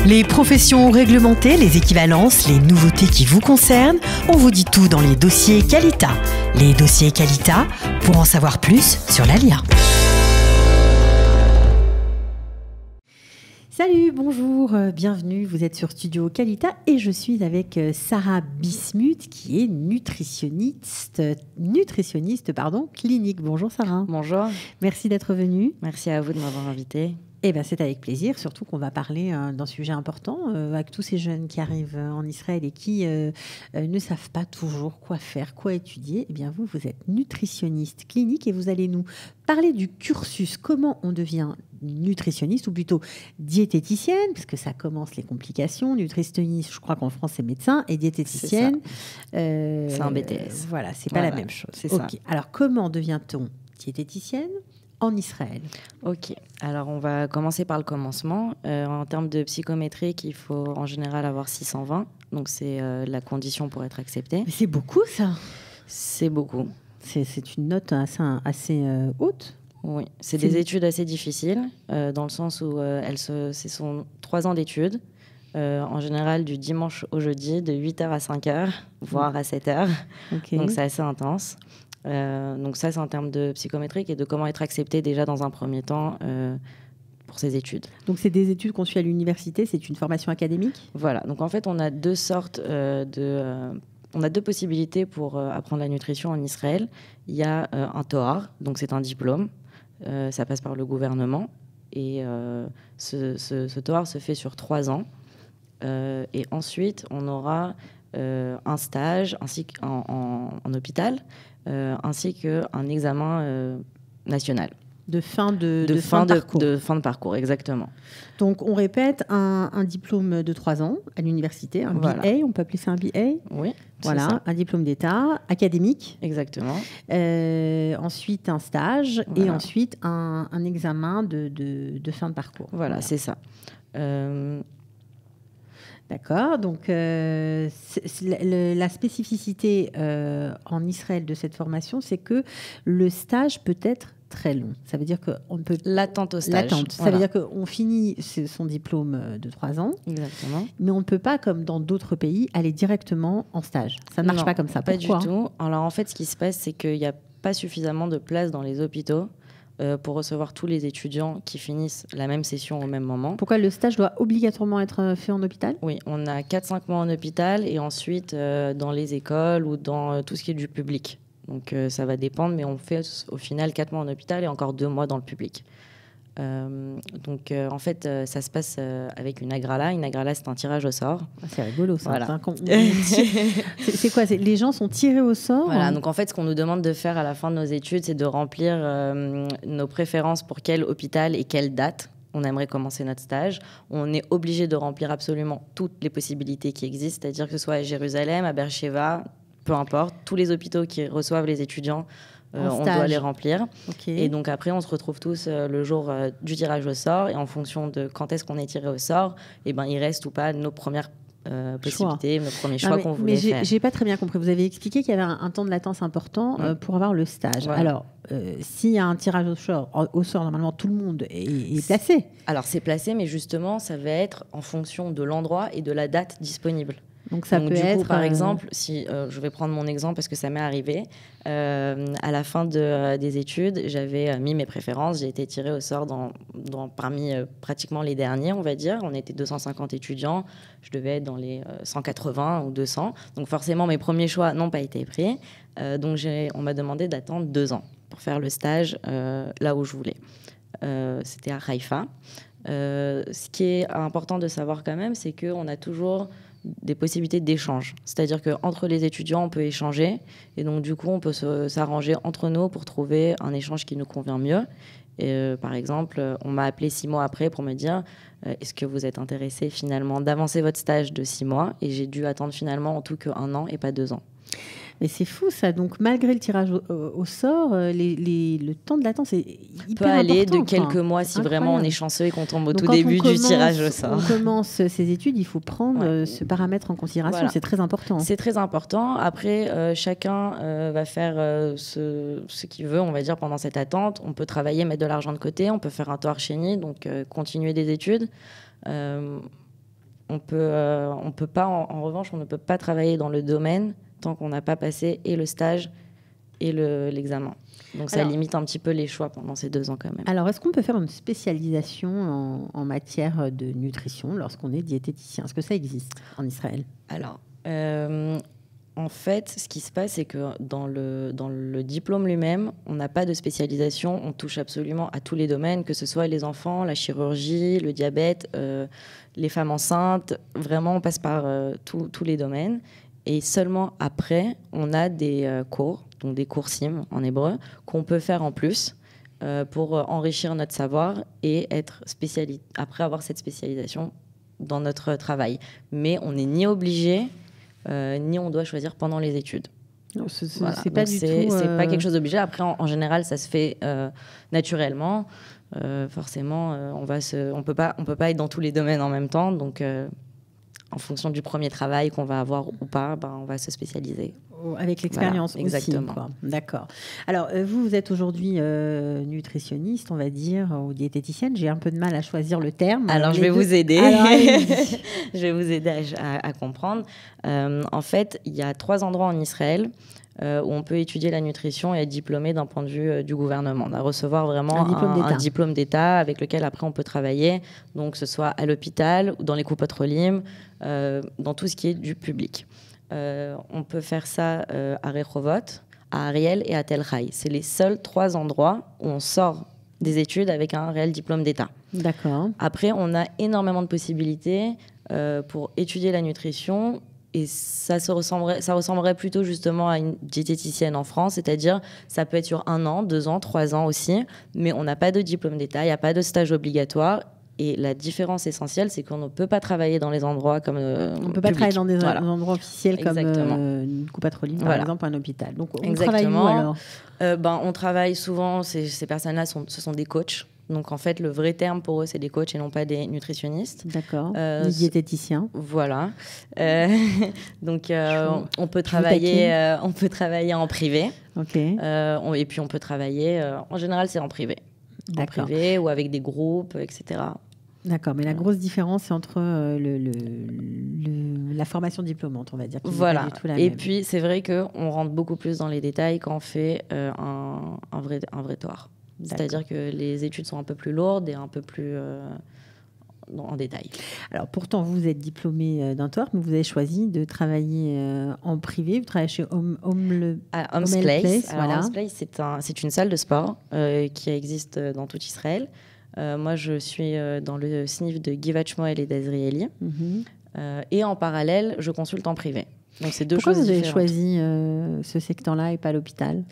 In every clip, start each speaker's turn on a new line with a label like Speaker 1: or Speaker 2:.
Speaker 1: Les professions réglementées, les équivalences, les nouveautés qui vous concernent, on vous dit tout dans les dossiers Qualita. Les dossiers Qualita, pour en savoir plus sur l'ALIA.
Speaker 2: Salut, bonjour, bienvenue, vous êtes sur Studio Qualita et je suis avec Sarah Bismuth qui est nutritionniste clinique. Bonjour Sarah.
Speaker 3: Bonjour.
Speaker 2: Merci d'être venue.
Speaker 3: Merci à vous de m'avoir invitée.
Speaker 2: Eh ben, c'est avec plaisir, surtout qu'on va parler d'un sujet important avec tous ces jeunes qui arrivent en Israël et qui ne savent pas toujours quoi faire, quoi étudier. Eh bien, vous êtes nutritionniste clinique et vous allez nous parler du cursus, comment on devient nutritionniste ou plutôt diététicienne, parce que ça commence les complications. Nutritionniste, je crois qu'en France c'est médecin, et diététicienne,
Speaker 3: c'est un BTS.
Speaker 2: Voilà, c'est pas la même chose.
Speaker 3: C'est
Speaker 2: ça. Alors, comment devient-on diététicienne en Israël?
Speaker 3: Ok, alors on va commencer par le commencement. En termes de psychométrique, il faut en général avoir 620, donc c'est la condition pour être accepté.
Speaker 2: Mais c'est beaucoup ça.
Speaker 3: C'est beaucoup.
Speaker 2: C'est une note assez haute.
Speaker 3: Oui, c'est des études assez difficiles, dans le sens où ce sont 3 ans d'études, en général du dimanche au jeudi, de 8h à 5h, voire à 7h. Okay. Donc c'est assez intense. Donc ça, c'est en termes de psychométrique et de comment être accepté déjà dans un premier temps pour ces études.
Speaker 2: Donc c'est des études qu'on suit à l'université, c'est une formation académique?
Speaker 3: Voilà, donc en fait on a deux sortes on a deux possibilités pour apprendre la nutrition en Israël. Il y a un Tohar, donc c'est un diplôme, ça passe par le gouvernement et ce Tohar se fait sur 3 ans et ensuite on aura un stage ainsi en hôpital ainsi qu'un examen national.
Speaker 2: De fin de
Speaker 3: parcours, exactement.
Speaker 2: Donc, on répète un diplôme de 3 ans à l'université, un BA, on peut appeler ça un BA?
Speaker 3: Oui,
Speaker 2: voilà,
Speaker 3: ça.
Speaker 2: Un diplôme d'État académique.
Speaker 3: Exactement.
Speaker 2: Ensuite, un stage et ensuite un examen de fin de parcours.
Speaker 3: Voilà. C'est ça.
Speaker 2: D'accord, donc la spécificité en Israël de cette formation, c'est que le stage peut être très long. Ça veut dire qu'on peut...
Speaker 3: L'attente au stage.
Speaker 2: Ça veut dire qu'on finit son diplôme de 3 ans.
Speaker 3: Exactement.
Speaker 2: Mais on ne peut pas, comme dans d'autres pays, aller directement en stage. Ça ne marche pas comme ça. Pourquoi?
Speaker 3: Pas du tout. Alors en fait, ce qui se passe, c'est qu'il n'y a pas suffisamment de place dans les hôpitaux pour recevoir tous les étudiants qui finissent la même session au même moment.
Speaker 2: Pourquoi le stage doit obligatoirement être fait en hôpital?
Speaker 3: Oui, on a 4-5 mois en hôpital et ensuite dans les écoles ou dans tout ce qui est du public. Donc ça va dépendre, mais on fait au final 4 mois en hôpital et encore 2 mois dans le public. Donc en fait, ça se passe avec une agrala. Une agrala, c'est un tirage au sort.
Speaker 2: C'est rigolo, ça.
Speaker 3: Voilà.
Speaker 2: C'est quoi? Les gens sont tirés au sort?
Speaker 3: Voilà. Donc en fait, ce qu'on nous demande de faire à la fin de nos études, c'est de remplir nos préférences pour quel hôpital et quelle date on aimerait commencer notre stage. On est obligé de remplir absolument toutes les possibilités qui existent, c'est-à-dire que ce soit à Jérusalem, à Beersheva, peu importe, tous les hôpitaux qui reçoivent les étudiants, on doit les remplir. Okay. Et donc après, on se retrouve tous le jour du tirage au sort. Et en fonction de quand est-ce qu'on est tiré au sort, il reste ou pas nos premières possibilités, nos premiers choix qu'on voulait faire.
Speaker 2: Mais j'ai pas très bien compris. Vous avez expliqué qu'il y avait un temps de latence important pour avoir le stage. Voilà. Alors, s'il y a un tirage au sort, normalement, tout le monde est placé.
Speaker 3: Alors, c'est placé, mais justement, ça va être en fonction de l'endroit et de la date disponible.
Speaker 2: Donc ça peut être...
Speaker 3: par exemple, si je vais prendre mon exemple parce que ça m'est arrivé, à la fin des études, j'avais mis mes préférences, j'ai été tirée au sort parmi pratiquement les derniers, on va dire. On était 250 étudiants, je devais être dans les 180 ou 200. Donc forcément, mes premiers choix n'ont pas été pris. Donc on m'a demandé d'attendre 2 ans pour faire le stage là où je voulais. C'était à Haïfa. Ce qui est important de savoir quand même, c'est qu'on a toujours des possibilités d'échange. C'est-à-dire qu'entre les étudiants, on peut échanger. Et donc, du coup, on peut s'arranger entre nous pour trouver un échange qui nous convient mieux. Et, par exemple, on m'a appelé 6 mois après pour me dire est-ce que vous êtes intéressé finalement d'avancer votre stage de 6 mois? Et j'ai dû attendre finalement en tout qu'1 an et pas 2 ans.
Speaker 2: Mais c'est fou ça. Donc malgré le tirage au sort, le temps de latence est hyper important.
Speaker 3: Peut aller de quelques mois si vraiment on est chanceux et qu'on tombe au tout début du tirage au sort.
Speaker 2: Quand on commence ses études, il faut prendre ce paramètre en considération. Voilà. C'est très important.
Speaker 3: C'est très important. Après, chacun va faire ce qu'il veut, on va dire, pendant cette attente. On peut travailler, mettre de l'argent de côté. On peut faire un Toar Sheni, donc continuer des études. On peut pas, en revanche, on ne peut pas travailler dans le domaine tant qu'on n'a pas passé et le stage et l'examen. Donc ça limite un petit peu les choix pendant ces 2 ans quand même.
Speaker 2: Alors, est-ce qu'on peut faire une spécialisation en matière de nutrition lorsqu'on est diététicien? Est-ce que ça existe en Israël?
Speaker 3: Alors, en fait, ce qui se passe, c'est que dans le diplôme lui-même, on n'a pas de spécialisation. On touche absolument à tous les domaines, que ce soit les enfants, la chirurgie, le diabète, les femmes enceintes. Vraiment, on passe par tous les domaines. Et seulement après, on a des cours, donc des coursim en hébreu, qu'on peut faire en plus pour enrichir notre savoir et être après avoir cette spécialisation dans notre travail. Mais on n'est ni obligé, ni on doit choisir pendant les études.
Speaker 2: C'est pas du tout...
Speaker 3: C'est pas quelque chose d'obligé. Après, en général, ça se fait naturellement. Forcément, on peut pas être dans tous les domaines en même temps. Donc, en fonction du premier travail qu'on va avoir ou pas, on va se spécialiser.
Speaker 2: Avec l'expérience aussi.
Speaker 3: Exactement.
Speaker 2: Quoi. D'accord. Alors, vous êtes aujourd'hui nutritionniste, on va dire, ou diététicienne. J'ai un peu de mal à choisir le terme.
Speaker 3: Alors, je vais vous aider. Je vais vous aider à comprendre. En fait, il y a 3 endroits en Israël où on peut étudier la nutrition et être diplômé d'un point de vue du gouvernement. On va recevoir vraiment un diplôme d'État avec lequel après on peut travailler, donc que ce soit à l'hôpital ou dans les coupes Olim, dans tout ce qui est du public. On peut faire ça à Rehovot, à Ariel et à Tel Hai. C'est les seuls 3 endroits où on sort des études avec un réel diplôme d'État.
Speaker 2: D'accord.
Speaker 3: Après, on a énormément de possibilités pour étudier la nutrition. Et ça ressemblerait plutôt justement à une diététicienne en France, c'est-à-dire ça peut être sur 1 an, 2 ans, 3 ans aussi, mais on n'a pas de diplôme d'État, il n'y a pas de stage obligatoire. Et la différence essentielle, c'est qu'on ne peut pas travailler dans les endroits comme
Speaker 2: on ne peut pas travailler dans des endroits officiels comme une coupe Olim, par exemple, un hôpital. Donc on travaille où alors?
Speaker 3: On travaille souvent, ces personnes-là, ce sont des coachs. Donc, en fait, le vrai terme pour eux, c'est des coachs et non pas des nutritionnistes.
Speaker 2: D'accord. Des diététiciens.
Speaker 3: Voilà. Donc, on peut travailler en privé.
Speaker 2: OK.
Speaker 3: Et puis, on peut travailler... en général, c'est en privé. En privé ou avec des groupes, etc.
Speaker 2: D'accord. Mais la grosse différence, c'est entre la formation diplômante, on va dire.
Speaker 3: Voilà. Pas du tout la même. Puis, c'est vrai qu'on rentre beaucoup plus dans les détails quand on fait un vrai TOR. C'est-à-dire que les études sont un peu plus lourdes et un peu plus en détail.
Speaker 2: Alors pourtant, vous êtes diplômé d'un TOR, mais vous avez choisi de travailler en privé. Vous travaillez chez Home's Place.
Speaker 3: Voilà. Home's Place, c'est une salle de sport qui existe dans tout Israël. Moi, je suis dans le SNIF de Givat Shmuel et d'Azrieli. Et en parallèle, je consulte en privé. Donc, c'est 2 choses différentes.
Speaker 2: Pourquoi vous avez choisi ce secteur-là et pas l'hôpital?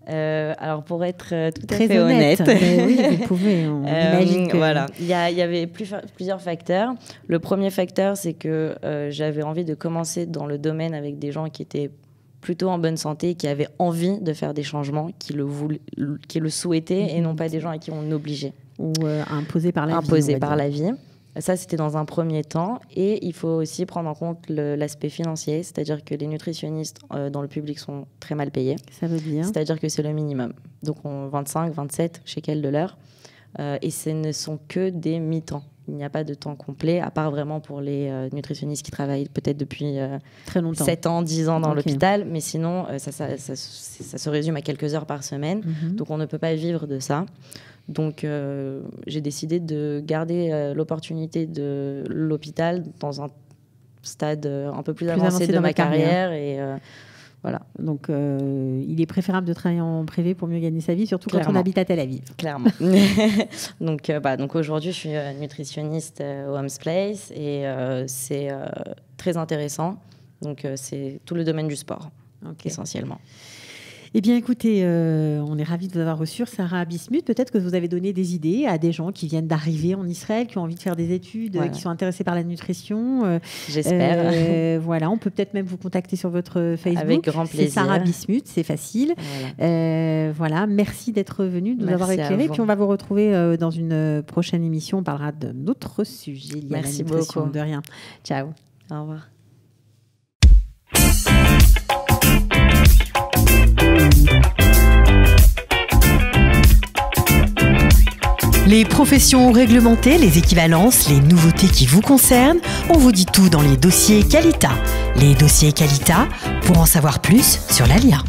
Speaker 3: Alors pour être tout
Speaker 2: très
Speaker 3: à fait honnête,
Speaker 2: oui, vous pouvez. On imagine que...
Speaker 3: Voilà, il y avait plusieurs facteurs. Le premier facteur, c'est que j'avais envie de commencer dans le domaine avec des gens qui étaient plutôt en bonne santé, qui avaient envie de faire des changements, qui le souhaitaient, et non pas des gens à qui on obligeait.
Speaker 2: Ou imposés par la vie.
Speaker 3: Imposés par la vie. Ça, c'était dans un premier temps. Et il faut aussi prendre en compte l'aspect financier, c'est-à-dire que les nutritionnistes dans le public sont très mal payés.
Speaker 2: Ça veut dire?
Speaker 3: C'est-à-dire que c'est le minimum. Donc, 25, 27 shekels de l'heure. Et ce ne sont que des mi-temps. Il n'y a pas de temps complet, à part vraiment pour les nutritionnistes qui travaillent peut-être depuis
Speaker 2: très longtemps.
Speaker 3: 7 ans, 10 ans dans l'hôpital. Mais sinon, ça se résume à quelques heures par semaine. Donc, on ne peut pas vivre de ça. Donc, j'ai décidé de garder l'opportunité de l'hôpital dans un stade un peu plus avancé de ma carrière. Et voilà.
Speaker 2: Donc, il est préférable de travailler en privé pour mieux gagner sa vie, surtout quand on habite à Tel Aviv.
Speaker 3: Clairement. Donc aujourd'hui, je suis nutritionniste au Home's Place et c'est très intéressant. Donc, c'est tout le domaine du sport, essentiellement.
Speaker 2: Eh bien, écoutez, on est ravis de vous avoir reçu, Sarah Bismuth. Peut-être que vous avez donné des idées à des gens qui viennent d'arriver en Israël, qui ont envie de faire des études, qui sont intéressés par la nutrition.
Speaker 3: J'espère.
Speaker 2: Voilà, on peut peut-être même vous contacter sur votre Facebook.
Speaker 3: Avec grand plaisir.
Speaker 2: C'est Sarah Bismuth, c'est facile. Voilà, merci d'être venu, de nous avoir éclairé. Puis on va vous retrouver dans une prochaine émission. On parlera d'autres sujets liés à la nutrition.
Speaker 3: Beaucoup.
Speaker 2: De rien. Ciao.
Speaker 3: Au revoir.
Speaker 1: Les professions réglementées, les équivalences, les nouveautés qui vous concernent, on vous dit tout dans les dossiers Qualita. Les dossiers Qualita, pour en savoir plus sur l'ALIA.